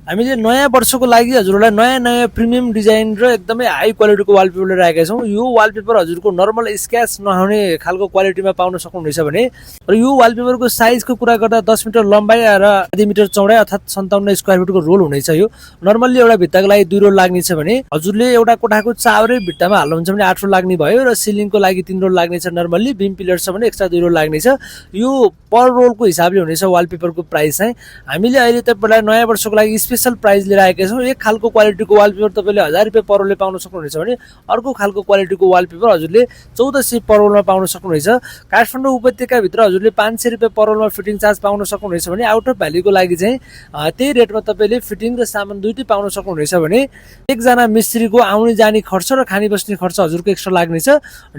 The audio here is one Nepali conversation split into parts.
हामीले नयाँ वर्षको लागि हजुरहरूलाई नयाँ नयाँ प्रिमियम डिजाइन र एकदमै हाई क्वालिटीको वालपेपर लिएर आएका छौँ। यो वालपेपर हजुरको नर्मल स्क्याच नहुने खालको क्वालिटीमा पाउन सक्नुहुनेछ भने र यो वालपेपरको साइजको कुरा गर्दा 10 मिटर लम्बाइ र आधी मिटर चौडाइ अर्थात् 57 स्क्वायर फिटको रोल हुनेछ। यो नर्मल्ली एउटा भित्ताको लागि 2 रोल लाग्नेछ भने हजुरले एउटा कोठाको चावरै भित्तामा हाल्नुहुन्छ भने 8 रोल लाग्ने भयो र सिलिङको लागि 3 रोल लाग्नेछ। नर्मल्ली बिम पिलर छ भने एक्स्ट्रा 2 रोल लाग्नेछ। यो पर रोलको हिसाबले हुनेछ वालपेपरको प्राइस चाहिँ। हामीले अहिले तपाईलाई नयाँ वर्षको लागि स्पेशल प्राइस लिएर आएका छौँ। एक खालको क्वालिटीको वालपेपर तपाईँले 1000 रुपियाँ पर रोलले पाउन सक्नुहुनेछ भने अर्को खालको क्वालिटीको वालपेपर हजुरले 1400 पर रोलमा पाउन सक्नुहुनेछ। काठमाडौँ उपत्यकाभित्र हजुरले 500 रुपियाँ पर रोलमा फिटिङ चार्ज पाउन सक्नुहुनेछ भने आउट अफ भ्यालीको लागि चाहिँ त्यही रेटमा तपाईँले फिटिङ र सामान दुईटै पाउन सक्नुहुनेछ भने एकजना मिस्त्रीको आउने जाने खर्च र खाने बस्ने खर्च हजुरको एक्स्ट्रा लाग्नेछ।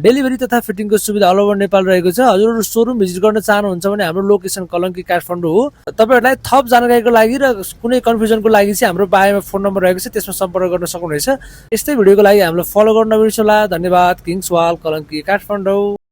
डेलिभरी तथा फिटिङको सुविधा अल ओभर नेपाल रहेको छ। हजुरहरू सोरुम भिजिट गर्न चाहनुहुन्छ भने हाम्रो लोकेसन कलङ्की काठमाडौँ हो। तपाईँहरूलाई थप जानकारीको लागि र कुनै कन्फ्युजनको लागि चाहिँ हाम्रो बायोमा फोन नम्बर रहेको छ, त्यसमा सम्पर्क गर्न सक्नुहुनेछ। यस्तै भिडियोको लागि हामीलाई फलो गर्न नबिर्सनुहोला। धन्यवाद। Kings Wall Kalanki Kathmandu.